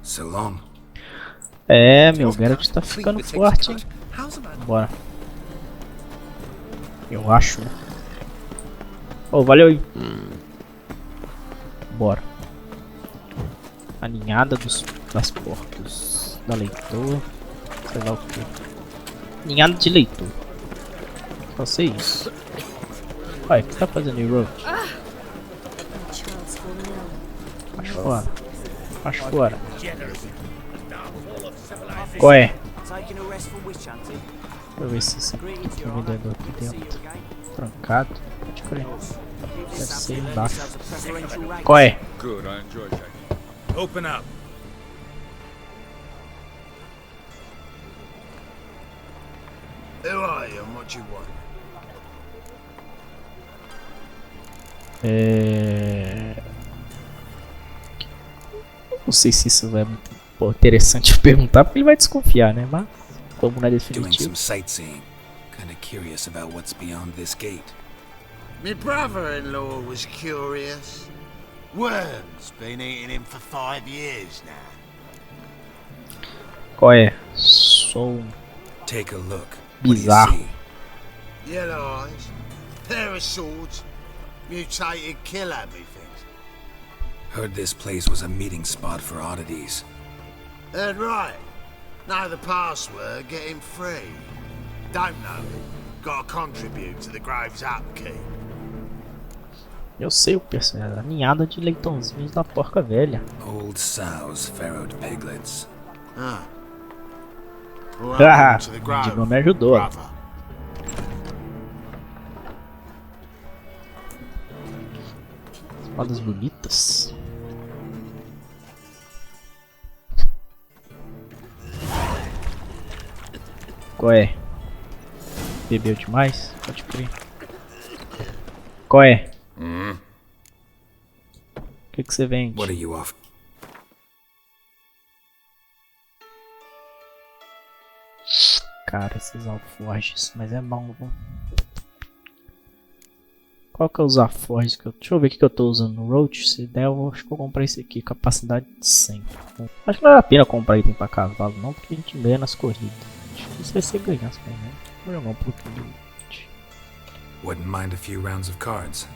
So long. É, meu Geralt tá ficando forte, hein? Bora. Eu acho, né? Oh, valeu aí. Bora. A ninhada das portas da leitor. Sei lá o que. Ninhada de leitor. Só sei isso. Ué, o que você tá fazendo aí, Road? Faz fora. Faz fora. Qual é? Deixa eu ver se esse vendedor aqui dentro. Trancado. Pode crer. Deve ser embaixo. Qual é? Good, I enjoy that. Open up. Who are you and what do you want? Não sei se isso é interessante perguntar, porque ele vai desconfiar, né? Mas, como não é Doing definitivo. some sightseeing. Kinda curious about what's beyond this gate. My brother-in-law was curious. Worms been eating him for 5 years now. Qual é? Sou Take a look. What do you bizarro. see? Yellow eyes, pair of swords, mutated killer, methinks. Heard this place was a meeting spot for oddities. Heard right. Know the password, get him free. Don't know it. Gotta contribute to the Grave's upkeep. Eu sei o personagem. A ninhada de leitãozinhos da porca velha. Old sows farrowed piglets. Ah. Ah, Welcome to the o Grove, Digão me ajudou. brother. Espadas bonitas. Qual é? Bebeu demais? Pode crer. Qual é? O que você vende? What are you off? Cara, esses alforjes, mas é bom, viu? Qual que é os alforjes que eu... Deixa eu ver o que eu tô usando no Roach. Se der, acho que eu vou comprar esse aqui, capacidade de 100. Acho que não vale a pena comprar item pra cavalo, não, porque a gente ganha nas corridas. Acho que isso vai ser ganhar as corridas. Vou jogar um pouquinho. Wouldn't mind a few rounds of cards.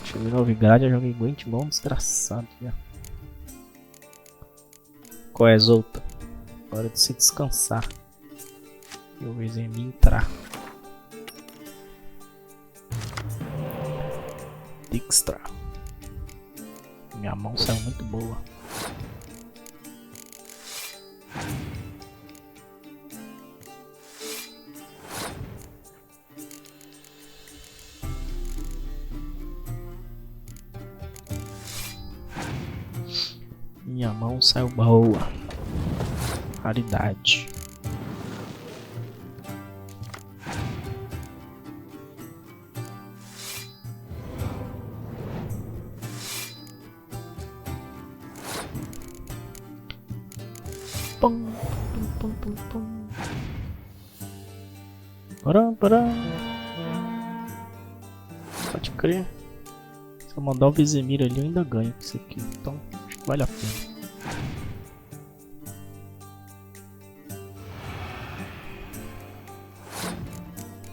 Deixa eu ver novidade, eu joguei Gwent bom desgraçado já. Qual é, Zolta? Hora de se descansar. Eu vejo em mim entrar. Dijkstra. Minha mão saiu muito boa. Minha mão saiu boa. Raridade. Pum, pum, pum, pum, pum. Pará. Pode crer. Se eu mandar o Vizemir ali, eu ainda ganho com isso aqui. Então, acho que vale a pena.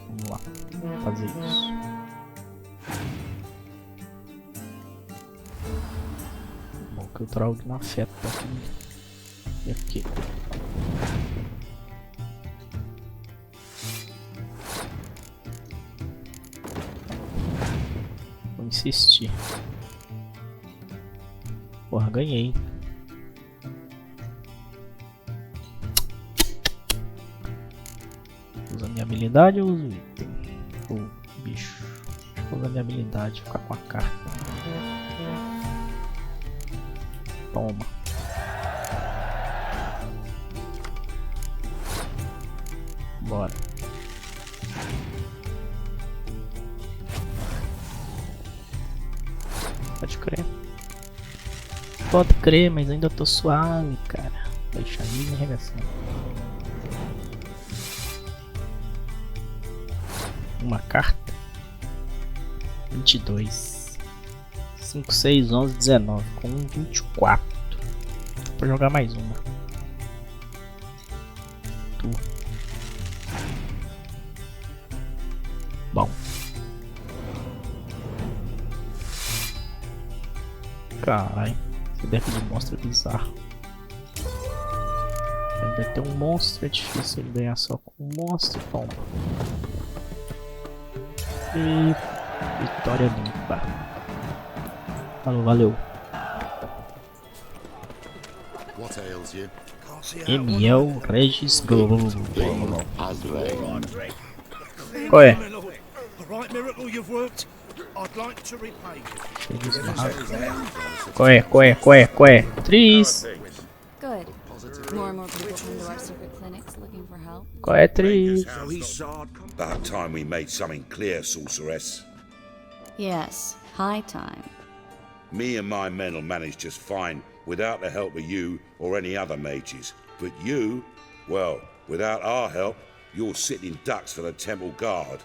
Vamos lá. Vamos fazer isso. Bom que eu trago na afeta aqui. E aqui. Vou insistir. Porra, ganhei. Usa minha habilidade ou uso o item? O bicho. Usa minha habilidade, ficar com a carta. Toma. Bora. Pode crer. Pode crer, mas ainda tô suave, cara. Deixa aí me arregaçando. Uma carta. 22. 5, 6, 11, 19. Com 24. pra jogar mais uma. Tu. Bom. Caralho, esse deck de monstro é bizarro. Ainda tem um monstro, é difícil ele ganhar só com um monstro. Toma. E vitória limpa. Falou, valeu. What ails you? Emiel Regis. Qual é? Right miracle you've worked. I'd like to repay you. Qual é? Triss. Good. More and more people come to our secret clinics looking for help. Qual é, Triss? About time we made something clear, sorceress. Yes, high time. Me and my men will manage just fine without the help of you or any other mages. But you, well, without our help, you're sitting ducks for the temple guard.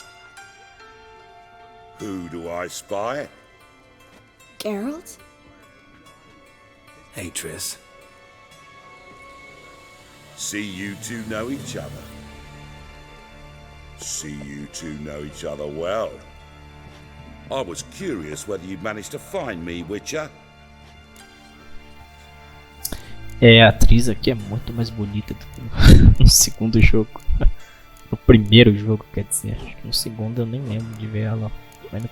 Who do I spy? Geralt? Hey, Triss. See you two know each other. See you two know each other well. I was curious whether you'd managed to find me, Witcher. É, a atriz aqui é muito mais bonita do que no segundo jogo. No primeiro jogo, quer dizer. Acho que no segundo eu nem lembro de ver ela. Mas no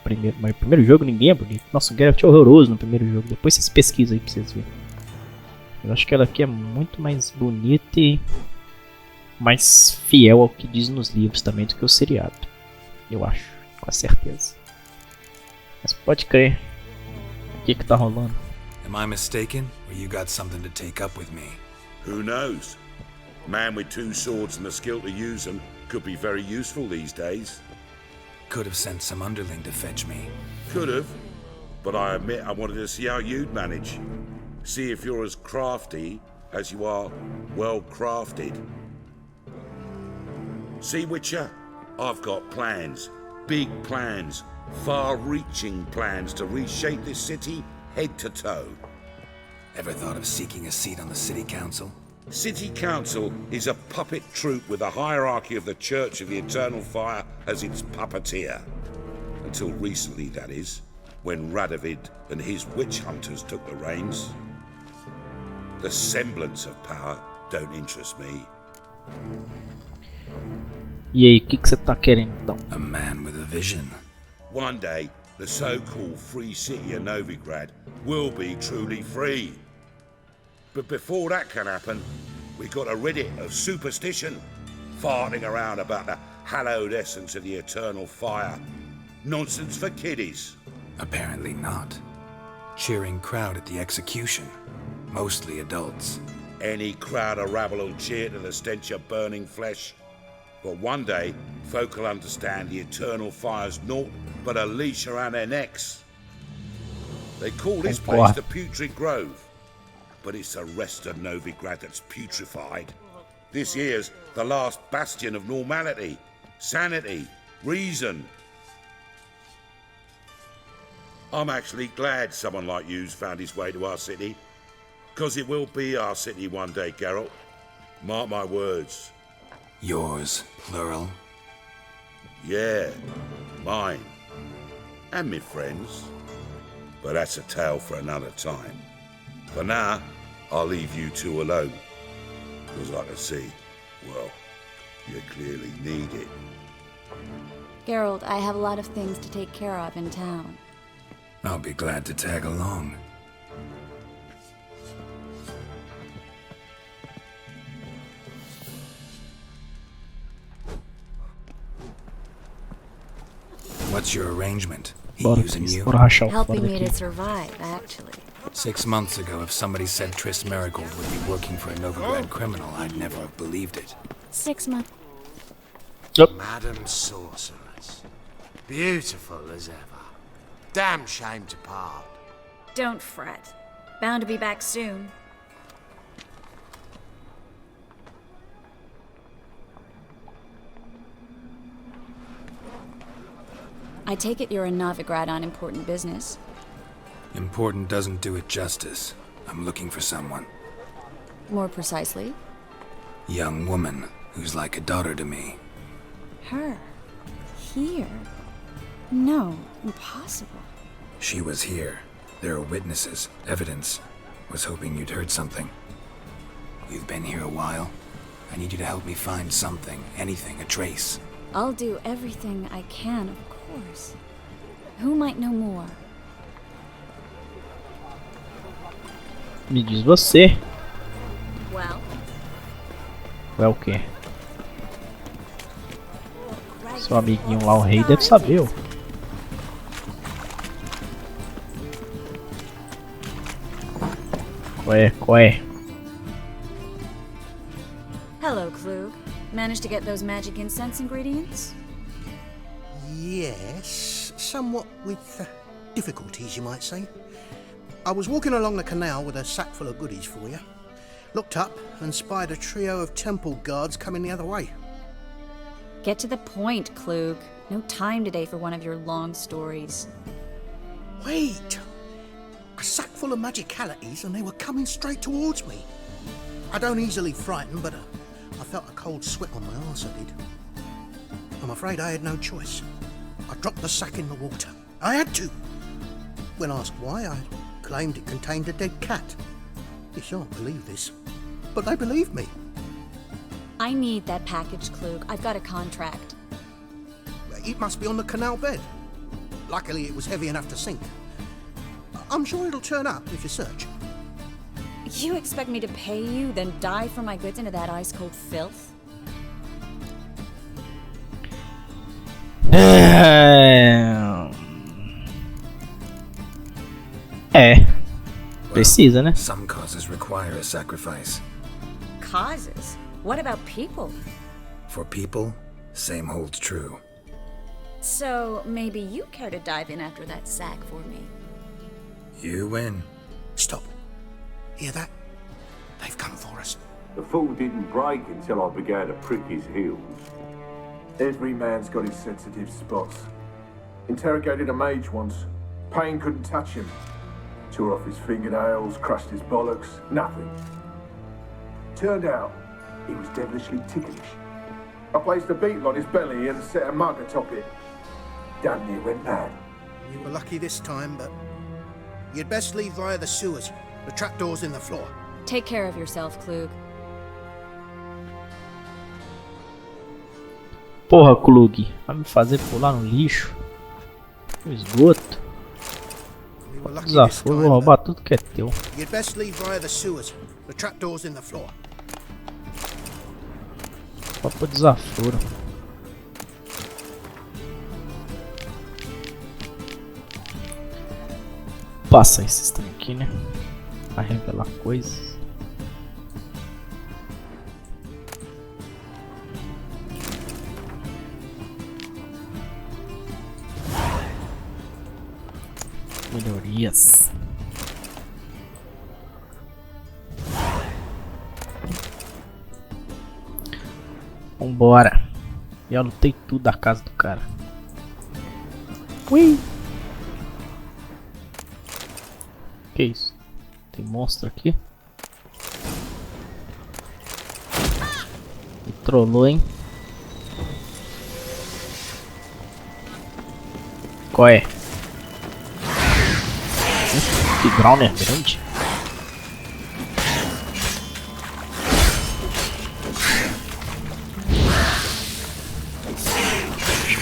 primeiro jogo ninguém é bonito. Nossa, o Geralt é horroroso no primeiro jogo. Depois vocês pesquisam aí pra vocês verem. Eu acho que ela aqui é muito mais bonita e mais fiel ao que diz nos livros também do que o seriado. Eu acho, com certeza. Mas pode crer. O que tá rolando? Am I mistaken, or you got something to take up with me? Who knows? Man with two swords and the skill to use them could be very useful these days. Could have sent some underling to fetch me. Could have, but I admit I wanted to see how you'd manage. See if you're as crafty as you are well crafted. See, Witcher, I've got plans, big plans, far-reaching plans to reshape this city head to toe. Ever thought of seeking a seat on the city council? City Council is a puppet troupe with the hierarchy of the Church of the Eternal Fire as its puppeteer. Until recently, that is, when Radovid and his witch hunters took the reins. The semblance of power don't interest me. E aí, o que você tá querendo então? A man with a vision. One day, the so-called free city of Novigrad will be truly free. But before that can happen, we gotta rid it of superstition, farting around about the hallowed essence of the eternal fire. Nonsense for kiddies. Apparently not. Cheering crowd at the execution. Mostly adults. Any crowd of rabble will cheer to the stench of burning flesh. But one day, folk will understand the eternal fire's naught but a leash around their necks. They call this place the Putrid Grove, but it's the rest of Novigrad that's putrefied. This here's the last bastion of normality, sanity, reason. I'm actually glad someone like you's found his way to our city, because it will be our city one day, Geralt. Mark my words. Yours, plural. Yeah, mine. And me friends. But that's a tale for another time. For now, I'll leave you two alone. Because I can see, well, you clearly need it. Geralt, I have a lot of things to take care of in town. I'll be glad to tag along. What's your arrangement? He Bora, using Triss, you? bora rachar o fora Helping me to daqui. survive, actually. 6 months ago, if somebody said Triss Merigold would be working for a Novigrad criminal, I'd never have believed it. 6 months. Madam Sorceress. Beautiful as ever. Damn shame to part. Don't fret. Bound to be back soon. I take it you're in Novigrad on important business. Important doesn't do it justice. I'm looking for someone. More precisely? Young woman who's like a daughter to me. Her. Here? No, impossible. She was here. There are witnesses, evidence. Was hoping you'd heard something. You've been here a while. I need you to help me find something, anything, a trace. I'll do everything I can, of course. Who might know more? Me diz você. Well, É o quê? Seu amiguinho lá, o rei, deve saber. Ó. Qual é? hello, Klug. Managed to get those magic incense ingredients? Yes, somewhat with difficulties, you might say. I was walking along the canal with a sack full of goodies for you. Looked up and spied a trio of temple guards coming the other way. Get to the point, Klug. No time today for one of your long stories. Wait! A sack full of magicalities and they were coming straight towards me. I don't easily frighten, but I felt a cold sweat on my arse, I did. I'm afraid I had no choice. I dropped the sack in the water. I had to. When asked why, I claimed it contained a dead cat. You shan't believe this, but they believed me. I need that package, Klug. I've got a contract. It must be on the canal bed. Luckily, it was heavy enough to sink. I'm sure it'll turn up if you search. You expect me to pay you, then dive for my goods into that ice-cold filth? Precisa, né? Some causes require a sacrifice. Causes? What about people? For people, same holds true. So, maybe you care to dive in after that sack for me? You win. Stop. Hear that? They've come for us. The fall didn't break until I began to prick his heels. Every man's got his sensitive spots. Interrogated a mage once. Pain couldn't touch him. Tore off his fingernails, crushed his bollocks, nothing. Turned out, he was devilishly ticklish. I placed a beetle on his belly and set a mug atop it. Damn near went mad. You were lucky this time, but you'd best leave via the sewers. The trapdoor's in the floor. Take care of yourself, Klug. Porra, Klug, vai me fazer pular no lixo, no esgoto. We were lucky this Desaforo, vou time, roubar but tudo que é teu. you'd best leave via the sewers. The trapdoor's in the floor. Só pro desaforo. Passa esses trem aqui, né? Pra revelar coisas. Melhorias. Vambora. Já lutei tudo da casa do cara. Ui. Que isso? Tem monstro aqui? Me trollou, hein? Qual é? Que Growner grande.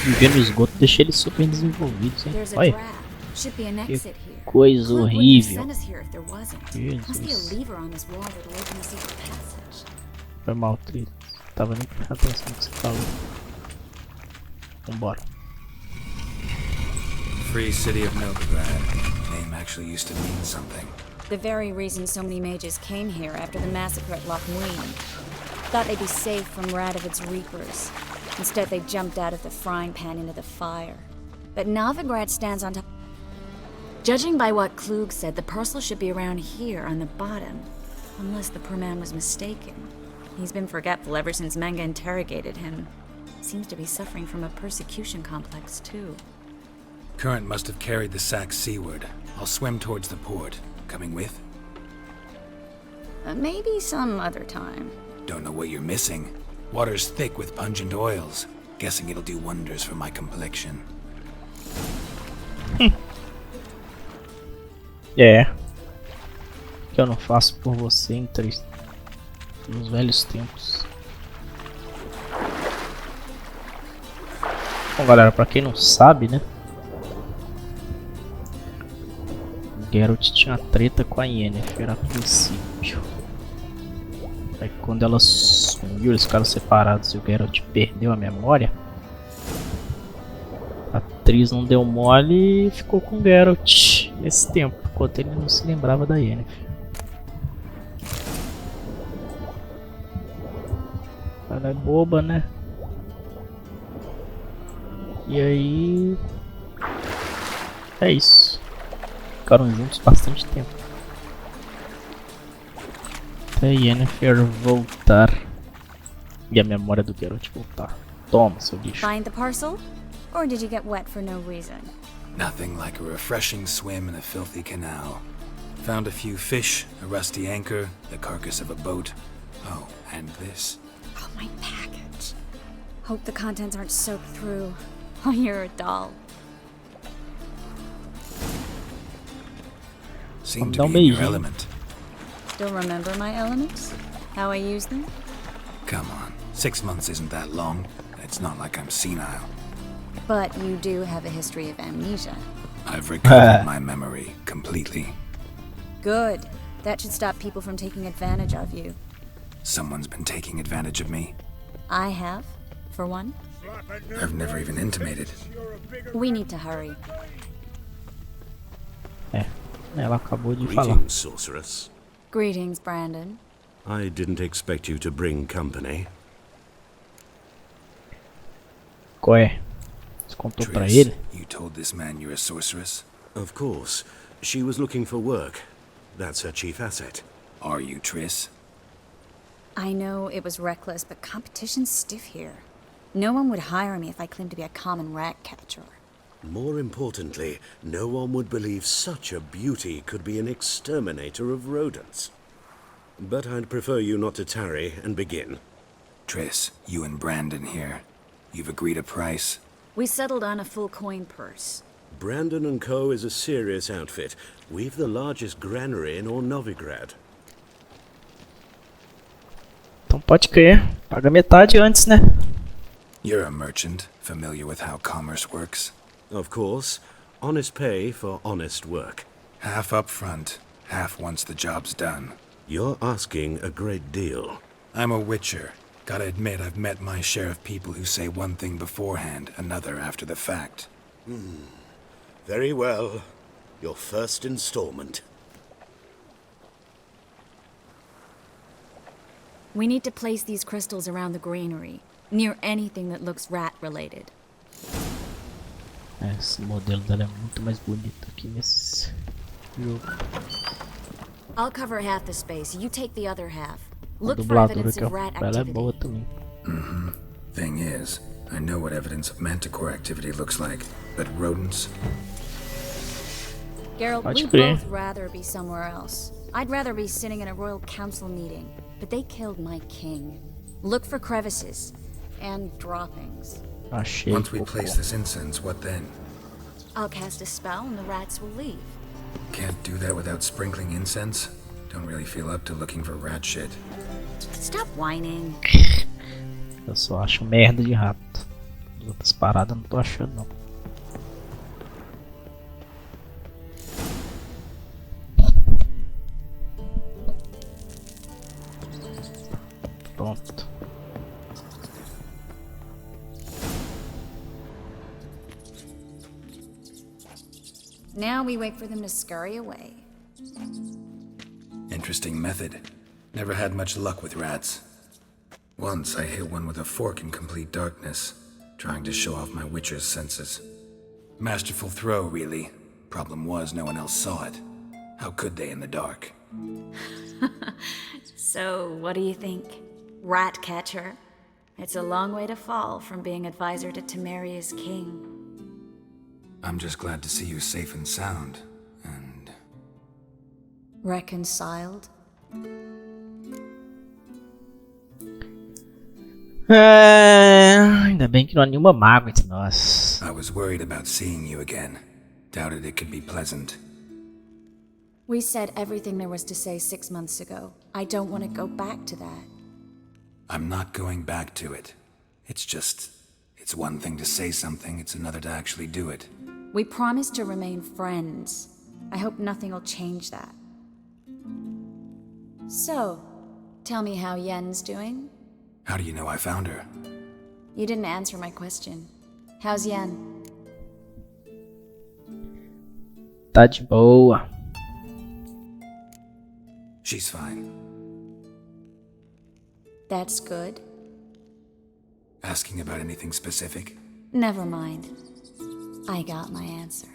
Viver no esgoto deixa eles super desenvolvidos, hein? There's a Olha. draft. Should be an exit here. Coisa Klug wouldn't have horrível. sent us here if there wasn't. Must be a Jesus. lever on this wall that'll open the secret passage. Foi mal, Triss. Tava nem prestando atenção no que você falou. Vambora. Free city of Novigrad. Name actually used to mean something. The very reason so many mages came here after the massacre at Lochmuin. Thought they'd be safe from Radovid's reapers. Instead, they jumped out of the frying pan into the fire. But Novigrad stands on top. Judging by what Klug said, the parcel should be around here on the bottom. Unless the poor man was mistaken. He's been forgetful ever since Manga interrogated him. Seems to be suffering from a persecution complex, too. Current must have carried the sack seaward. I'll swim towards the port. Coming with? Maybe some other time. Don't know what you're missing. Water's thick with pungent oils. Guessing it'll do wonders for my complexion. É. Que eu não faço por você em Triss. Nos velhos tempos. Bom, galera, pra quem não sabe, né? O Geralt tinha uma treta com a Yennefer a princípio. Aí quando ela sumiu, eles ficaram separados e o Geralt perdeu a memória. A Triss não deu mole e ficou com o Geralt nesse tempo, enquanto ele não se lembrava da Yennefer. Ela é boba, né? E aí... é isso. Ficaram juntos bastante tempo. Até Yennefer voltar. E a memória do Geralt voltar. Toma, seu lixo. Find the parcel? Or did you get wet for no reason? Nothing like a refreshing swim in a filthy canal. Found a few fish, a rusty anchor, the carcass of a boat. Oh, and this. Oh, my package. Hope the contents aren't soaked through. Oh, you're a doll. Seem to be in your element. Still remember my elements? How I use them? Come on, 6 months isn't that long. It's not like I'm senile. But you do have a history of amnesia. I've recovered my memory completely. Good. That should stop people from taking advantage of you. Someone's been taking advantage of me. I have, for one. I've never even intimated. We need to hurry. É, ela acabou de falar. Greetings, sorceress. Greetings, Brandon. I didn't expect you to bring company. Qual é? Você contou pra Triss, ele? you told this man you're a sorceress? Of course. She was looking for work. That's her chief asset. Are you, Triss? I know it was reckless, but competition's stiff here. No one would hire me if I claimed to be a common rat catcher. More importantly, no one would believe such a beauty could be an exterminator of rodents. But I'd prefer you not to tarry and begin. Triss, you and Brandon here. You've agreed a price? We settled on a full coin purse. Brandon and Co. is a serious outfit. We've the largest granary in all Novigrad. Então pode crer. Paga metade antes, né? You're a merchant, familiar with how commerce works. Of course. Honest pay for honest work. Half up front, half once the job's done. You're asking a great deal. I'm a witcher. Gotta admit, I've met my share of people who say one thing beforehand, another after the fact. Very well. Your first installment. We need to place these crystals around the granary, near anything that looks rat-related. Esse modelo dela é muito mais bonito aqui nesse jogo. I'll cover half the space. You take the other half. A Look for dubladora evidence que eu of rat ela é activity. boa também. Thing is, I know what evidence of manticore activity looks like, but rodents? Geralt, Pode we'd crer. both rather be somewhere else. I'd rather be sitting in a royal council meeting, but they killed my king. Look for crevices and droppings. Achei. Once we cocô. place this incense, what then? I'll cast a spell and the rats will leave. Can't do that without sprinkling incense? Don't really feel up to looking for rat shit. Stop whining. Eu só acho merda de rato. As outras paradas eu não tô achando não. Pronto. Now we wait for them to scurry away. Interesting method. Never had much luck with rats. Once I hit one with a fork in complete darkness, trying to show off my witcher's senses. Masterful throw, really. Problem was, no one else saw it. How could they in the dark? So, what do you think? Rat catcher? It's a long way to fall from being advisor to Temeria's king. I'm just glad to see you safe and sound, and... Reconciled? Ainda bem que não há nenhuma mágoa entre nós. I was worried about seeing you again. Doubted it could be pleasant. We said everything there was to say 6 months ago. I don't want to go back to that. I'm not going back to it. It's one thing to say something, it's another to actually do it. We promised to remain friends. I hope nothing will change that. So, tell me how Yen's doing? How do you know I found her? You didn't answer my question. How's Yen? Tá de boa. She's fine. That's good. Asking about anything specific? Never mind. I got my answer.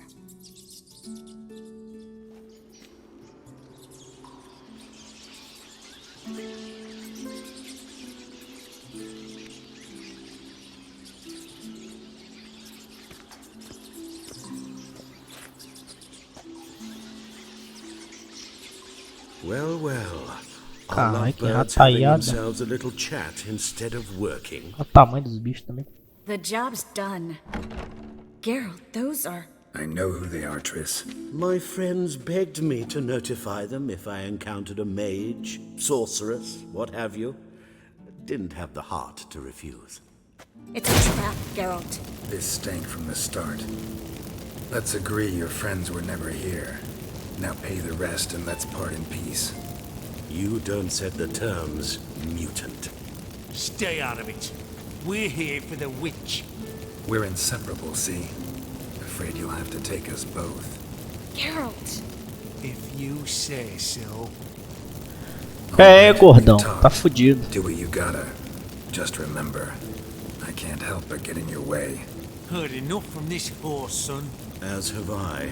Well, well. Our Carai, que lovebirds having rataiada. themselves a little chat instead of working. Olha o tamanho dos bichos também. The job's done. Geralt, those are... I know who they are, Triss. My friends begged me to notify them if I encountered a mage, sorceress, what have you. Didn't have the heart to refuse. It's a trap, Geralt. This stank from the start. Let's agree your friends were never here. Now pay the rest and let's part in peace. You don't set the terms, mutant. Stay out of it. We're here for the witch. We're inseparable, see? Afraid you'll have to take us both. Geralt! If you say so. É, gordão, tá fudido. Do what you gotta. Just remember, I can't help but get in your way. Heard enough from this horse, son. As have I.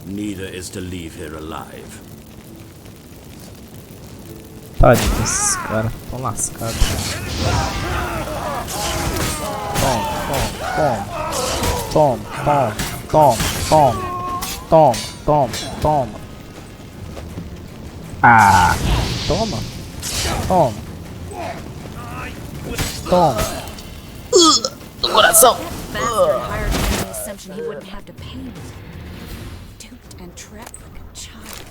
Neither is to leave here alive. Tadinho desses caras, tão lascados. Toma. Ah, toma. Do coração. Bastard hired him on the assumption he wouldn't have to pay me. Duped and trapped like a child.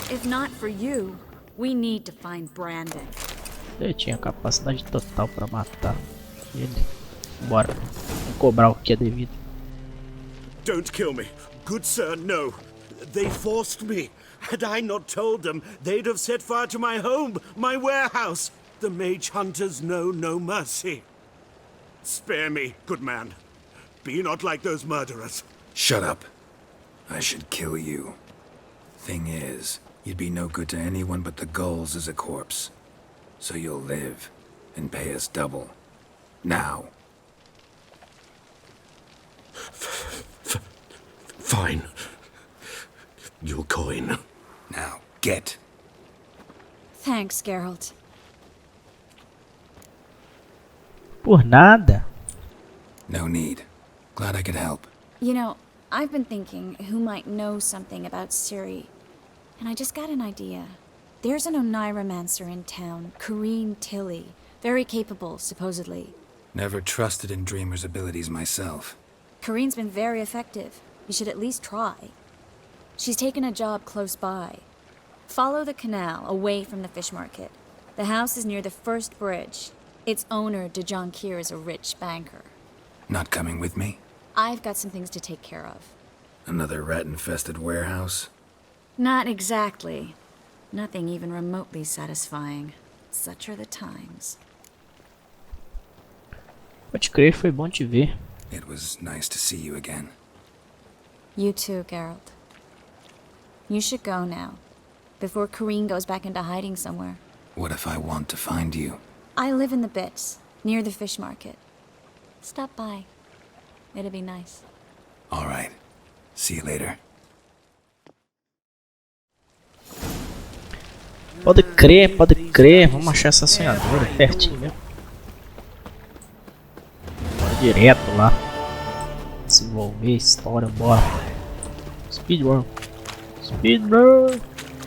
If not for you, we need to find Brandon. Eu tinha capacidade total pra matar ele. Bora. Vou cobrar o que é devido. Don't kill me. Good sir, no. They forced me. Had I not told them, they'd have set fire to my home, my warehouse. The mage hunters know no mercy. Spare me, good man. Be not like those murderers. Shut up. I should kill you. Thing is, you'd be no good to anyone but the gulls as a corpse. So you'll live and pay us double. Now. Fine. Your coin. Now, get. Thanks, Geralt. Por nada. No need. Glad I could help. You know, I've been thinking who might know something about Ciri. And I just got an idea. There's an Oneiromancer in town, Corrine Tilly. Very capable, supposedly. Never trusted in Dreamer's abilities myself. Corrine's been very effective. You should at least try. She's taken a job close by. Follow the canal, away from the fish market. The house is near the first bridge. Its owner, Dejon Kier, is a rich banker. Not coming with me? I've got some things to take care of. Another rat-infested warehouse? Not exactly. Nothing even remotely satisfying. Such are the times. Pode crer, foi bom te ver. It was nice to see you again. You too, Geralt. You should go now, before Corrine goes back into hiding somewhere. What if I want to find you? I live in the Bits, near the fish market. Stop by. It'll be nice. All right. See you later. Pode crer. Vamos achar essa sonhadora pertinho mesmo. Bora direto lá. Desenvolver a história, bora. Speedrun.